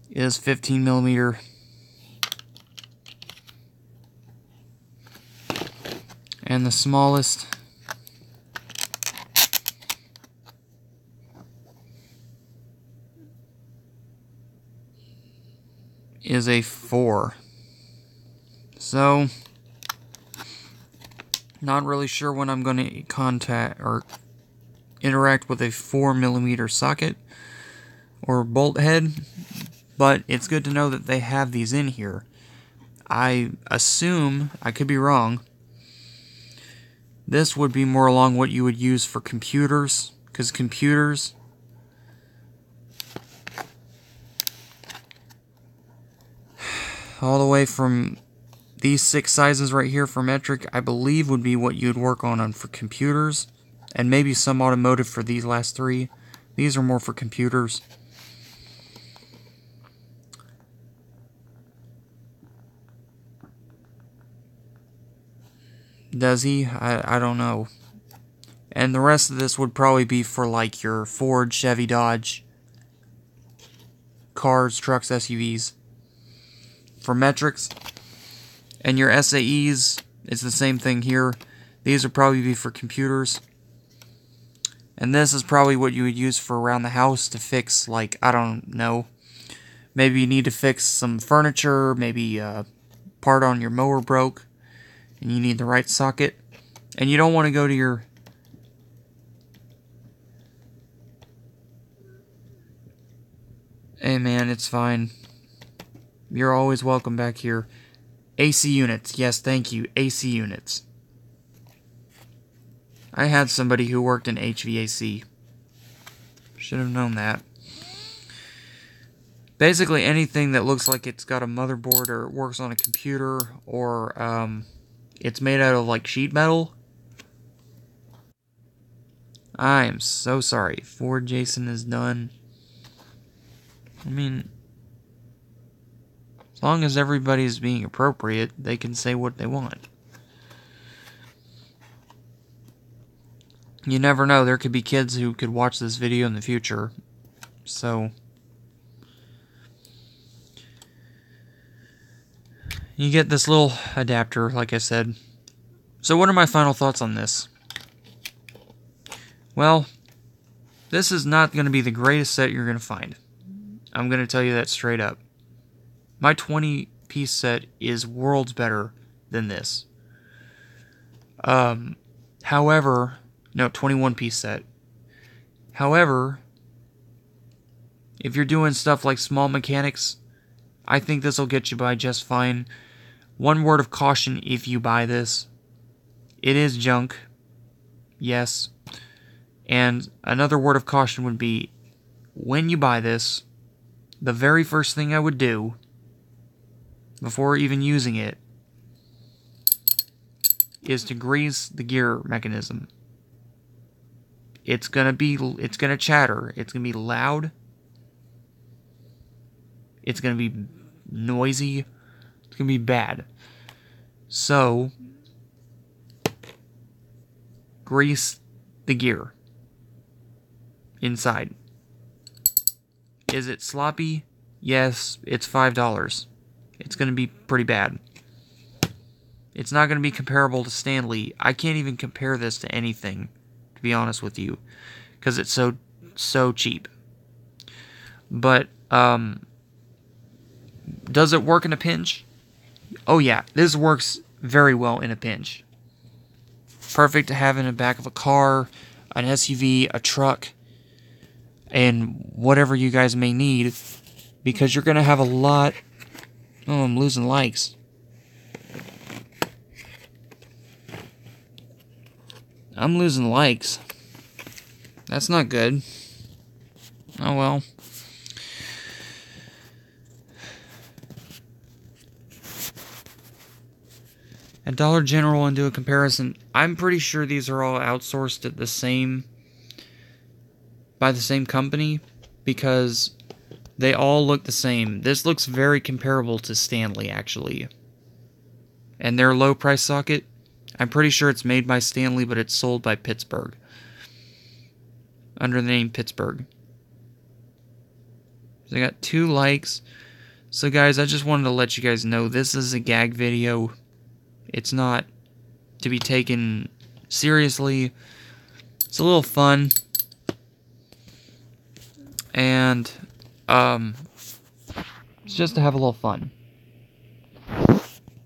is 15mm. And the smallest is a 4. So, not really sure when I'm going to contact or interact with a 4mm socket or bolt head, but it's good to know that they have these in here. I assume, I could be wrong, this would be more along what you would use for computers, because computers all the way from these 6 sizes right here for metric, I believe would be what you'd work on for computers, and maybe some automotive for these last 3. These are more for computers. Does he? I don't know. And the rest of this would probably be for like your Ford, Chevy, Dodge, cars, trucks, SUVs. For metrics. And your SAEs, it's the same thing here. These would probably be for computers. And this is probably what you would use for around the house to fix, like, I don't know. Maybe you need to fix some furniture, maybe a part on your mower broke, and you need the right socket. And you don't want to go to your... Hey man, it's fine. You're always welcome back here. AC units. Yes, thank you. AC units. I had somebody who worked in HVAC. Should have known that. Basically anything that looks like it's got a motherboard or works on a computer or it's made out of like sheet metal. I am so sorry. Ford Jason is done. I mean, as long as everybody's being appropriate, they can say what they want. You never know, there could be kids who could watch this video in the future. So, you get this little adapter, like I said. So what are my final thoughts on this? Well, this is not going to be the greatest set you're going to find. I'm going to tell you that straight up. My 20-piece set is worlds better than this. However, no, 21-piece set. However, if you're doing stuff like small mechanics, I think this will get you by just fine. One word of caution if you buy this. It is junk. Yes. And another word of caution would be, when you buy this, the very first thing I would do, before even using it, is to grease the gear mechanism. It's gonna chatter. It's gonna be loud. It's gonna be noisy. It's gonna be bad. So, grease the gear inside. Is it sloppy? Yes, it's $5. It's going to be pretty bad. It's not going to be comparable to Stanley. I can't even compare this to anything, to be honest with you, because it's so cheap. But, does it work in a pinch? Oh yeah, this works very well in a pinch. Perfect to have in the back of a car, an SUV, a truck, and whatever you guys may need, because you're going to have a lot... Oh, I'm losing likes. I'm losing likes. That's not good. Oh well. At Dollar General, and do a comparison, I'm pretty sure these are all outsourced at by the same company, because they all look the same. This looks very comparable to Stanley, actually. And their low price socket, I'm pretty sure it's made by Stanley, but it's sold by Pittsburgh. Under the name Pittsburgh. So I got 2 likes. So guys, I just wanted to let you guys know this is a gag video. It's not to be taken seriously. It's a little fun. And, it's just to have a little fun.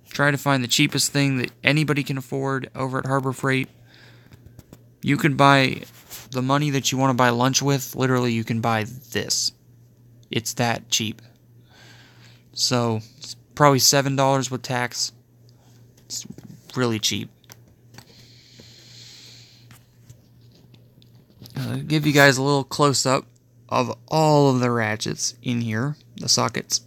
Try to find the cheapest thing that anybody can afford over at Harbor Freight. You can buy the money that you want to buy lunch with. Literally, you can buy this. It's that cheap. So, it's probably $7 with tax. It's really cheap. I'll give you guys a little close-up of all of the ratchets in here, the sockets.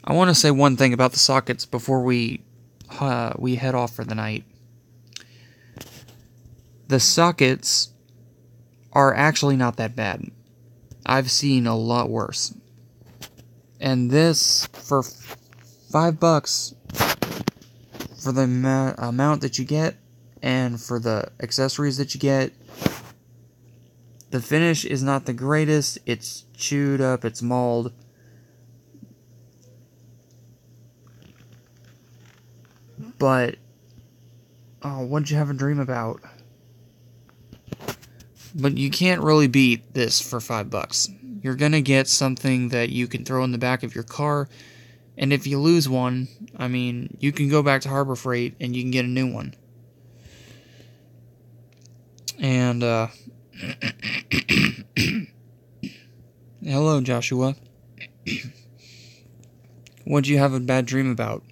I want to say one thing about the sockets before we head off for the night. The sockets are actually not that bad. I've seen a lot worse. And this, for $5, for the amount that you get, and for the accessories that you get, the finish is not the greatest. It's chewed up, it's mauled. But, oh, what'd you have a dream about? But you can't really beat this for $5. You're gonna get something that you can throw in the back of your car, and if you lose one, I mean, you can go back to Harbor Freight and you can get a new one. And, hello, Joshua. What'd you have a bad dream about?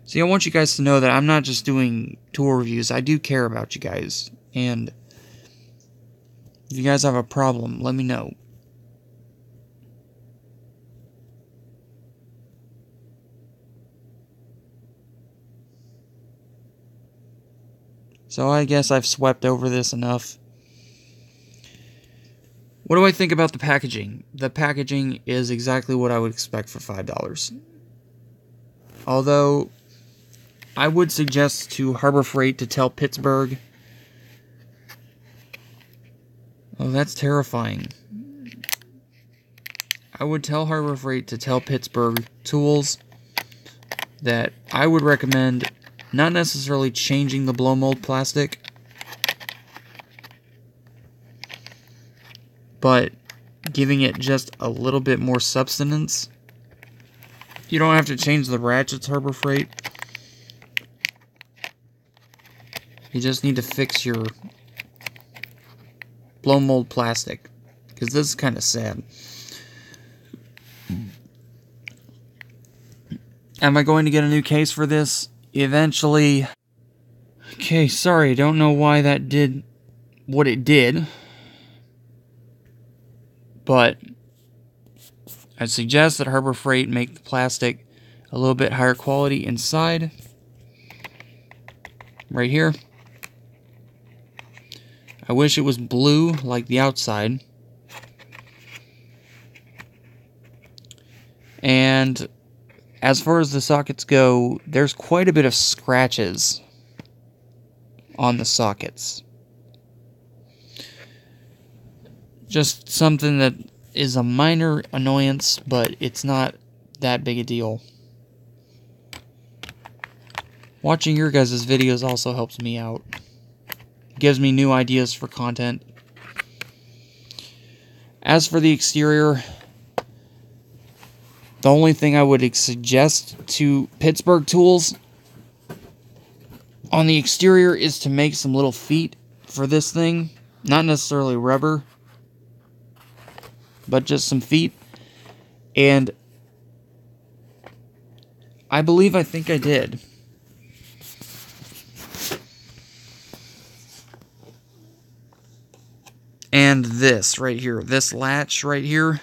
See, I want you guys to know that I'm not just doing tool reviews. I do care about you guys. And if you guys have a problem, let me know. So I guess I've swept over this enough. What do I think about the packaging? The packaging is exactly what I would expect for $5. Although, I would suggest to Harbor Freight to tell Pittsburgh. Oh, that's terrifying. I would tell Harbor Freight to tell Pittsburgh Tools that I would recommend not necessarily changing the blow mold plastic, but giving it just a little bit more substance. You don't have to change the ratchets, Harbor Freight. You just need to fix your blow mold plastic, because this is kind of sad. Am I going to get a new case for this? Eventually. Okay, sorry, don't know why that did what it did. But I suggest that Harbor Freight make the plastic a little bit higher quality inside. Right here. I wish it was blue like the outside. And as far as the sockets go, there's quite a bit of scratches on the sockets. Just something that is a minor annoyance, but it's not that big a deal. Watching your guys' videos also helps me out. Gives me new ideas for content. As for the exterior, the only thing I would suggest to Pittsburgh Tools on the exterior is to make some little feet for this thing. Not necessarily rubber, but just some feet. And I think I did. And this right here, this latch right here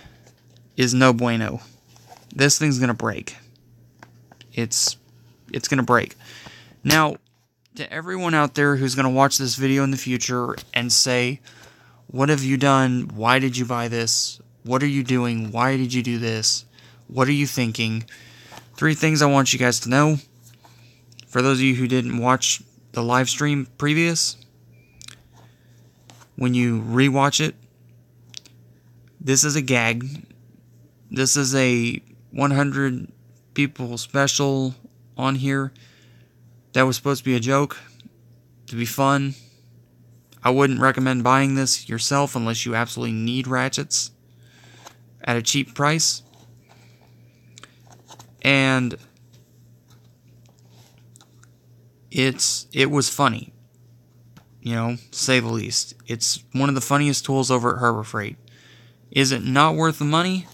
is no bueno. This thing's gonna break. It's gonna break. Now, to everyone out there who's gonna watch this video in the future and say, what have you done? Why did you buy this? What are you doing? Why did you do this? What are you thinking? 3 things I want you guys to know. For those of you who didn't watch the live stream previous, when you rewatch it, this is a gag. This is a 100 people special on here that was supposed to be a joke, to be fun. I wouldn't recommend buying this yourself unless you absolutely need ratchets at a cheap price. And it was funny, you know, to say the least. It's one of the funniest tools over at Harbor Freight. Is it not worth the money?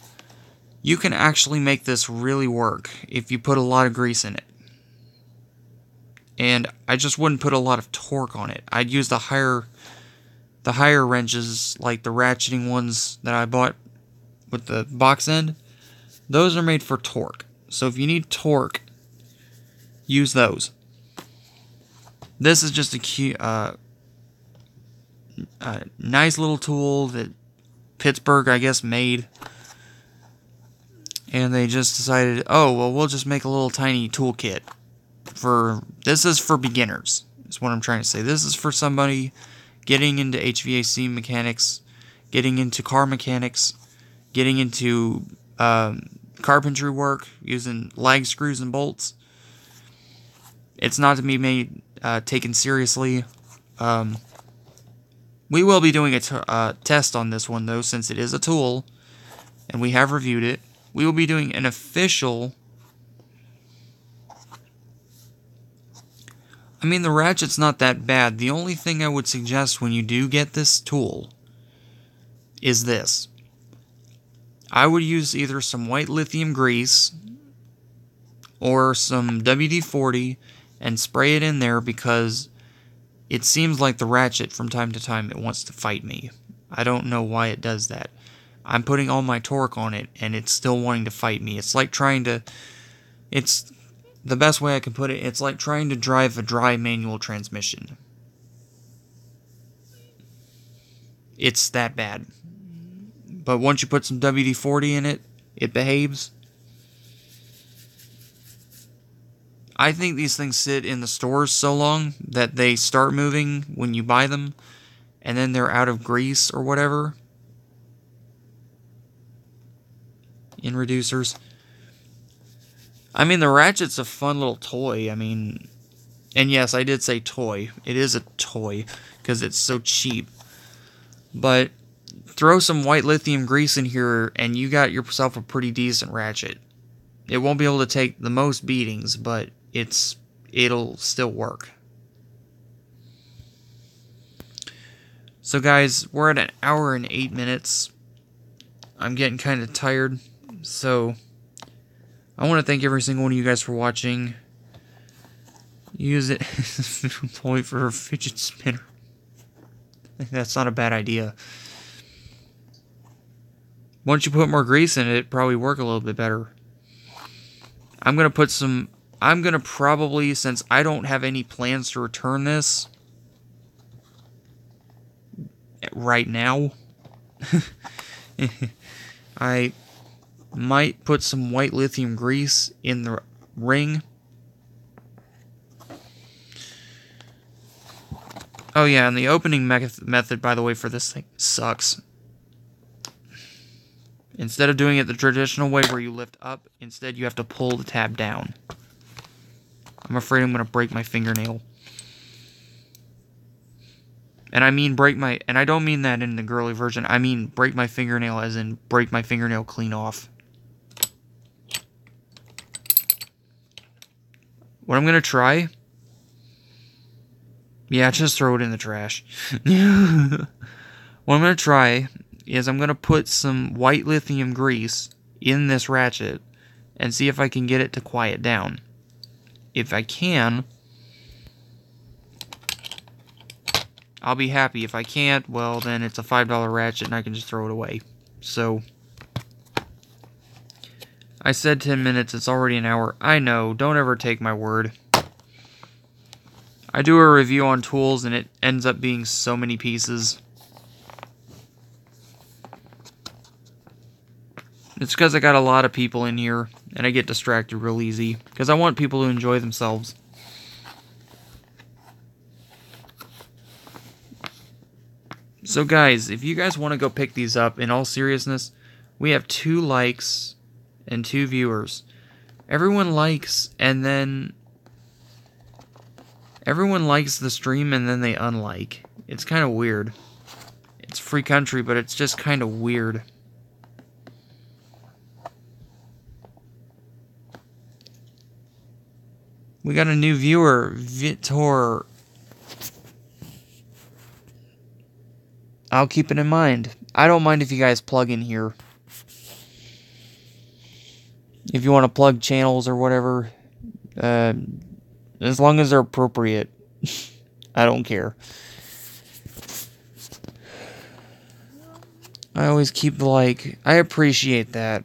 You can actually make this really work if you put a lot of grease in it. And I just wouldn't put a lot of torque on it. I'd use the higher wrenches, like the ratcheting ones that I bought with the box end. Those are made for torque. So if you need torque, use those. This is just a nice little tool that Pittsburgh, I guess, made. And they just decided, oh, well, we'll just make a little tiny toolkit. This is for beginners, is what I'm trying to say. This is for somebody getting into HVAC mechanics, getting into car mechanics, getting into carpentry work, using lag screws and bolts. It's not to be made taken seriously. We will be doing a test on this one, though, since it is a tool, and we have reviewed it. We will be doing an official... I mean, the ratchet's not that bad. The only thing I would suggest when you do get this tool is this. I would use either some white lithium grease or some WD-40 and spray it in there, because it seems like the ratchet, from time to time, it wants to fight me. I don't know why it does that. I'm putting all my torque on it, and it's still wanting to fight me. It's like trying to... It's the best way I can put it. It's like trying to drive a dry manual transmission. It's that bad. But once you put some WD-40 in it, it behaves. I think these things sit in the stores so long that they start moving when you buy them, and then they're out of grease or whatever in reducers. I mean, the ratchet's a fun little toy. I mean, and yes, I did say toy. It is a toy because it's so cheap. But throw some white lithium grease in here and you got yourself a pretty decent ratchet. It won't be able to take the most beatings, but it'll still work. So guys, we're at 1 hour and 8 minutes. I'm getting kind of tired, so I want to thank every single one of you guys for watching. Use it as a toy for a fidget spinner. That's not a bad idea. Once you put more grease in it, it'd probably work a little bit better. I'm going to probably, since I don't have any plans to return this right now, I might put some white lithium grease in the ring. Oh yeah, and the opening method, by the way, for this thing sucks. Instead of doing it the traditional way where you lift up, instead you have to pull the tab down. I'm afraid I'm going to break my fingernail. And I mean and I don't mean that in the girly version. I mean break my fingernail as in break my fingernail clean off. What I'm going to try... Yeah, just throw it in the trash. What I'm going to try is I'm going to put some white lithium grease in this ratchet and see if I can get it to quiet down. If I can, I'll be happy. If I can't, well, then it's a $5 ratchet and I can just throw it away. So, I said 10 minutes, it's already 1 hour. I know, don't ever take my word. I do a review on tools and it ends up being so many pieces. It's because I got a lot of people in here and I get distracted real easy because I want people to enjoy themselves. So guys, if you guys want to go pick these up, in all seriousness, we have 2 likes and 2 viewers. Everyone likes and then... Everyone likes the stream and then they unlike. It's kind of weird. It's free country, but it's just kind of weird. We got a new viewer, Vitor. I'll keep it in mind. I don't mind if you guys plug in here. If you want to plug channels or whatever, as long as they're appropriate, I don't care. I always keep the like. I appreciate that.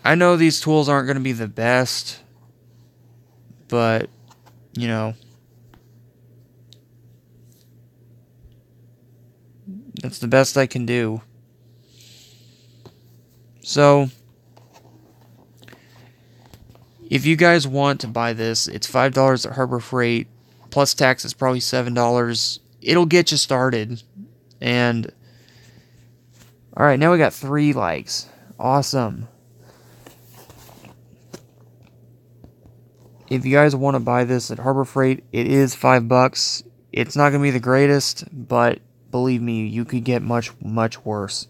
I know these tools aren't going to be the best, but, you know, that's the best I can do. So, if you guys want to buy this, it's $5 at Harbor Freight, plus tax is probably $7. It'll get you started. And, alright, now we got 3 likes. Awesome. If you guys want to buy this at Harbor Freight, it is $5. It's not going to be the greatest, but believe me, you could get much, much worse.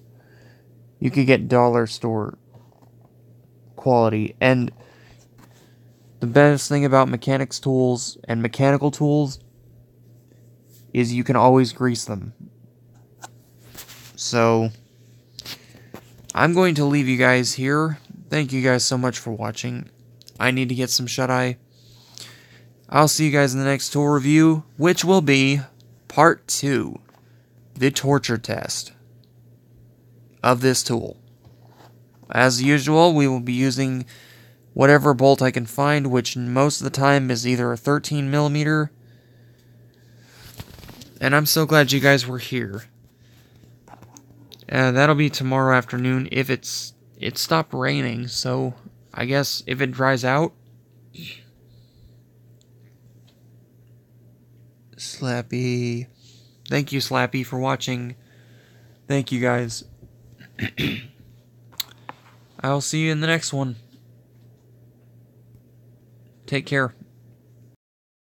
You could get dollar store quality. And the best thing about mechanics tools and mechanical tools is you can always grease them. So, I'm going to leave you guys here. Thank you guys so much for watching. I need to get some shut-eye. I'll see you guys in the next tool review, which will be part 2, the torture test of this tool. As usual, we will be using whatever bolt I can find, which most of the time is either a 13mm. And I'm so glad you guys were here. That'll be tomorrow afternoon if it stopped raining, so I guess if it dries out. Slappy. Thank you, Slappy, for watching. Thank you, guys. I'll see you in the next one. Take care.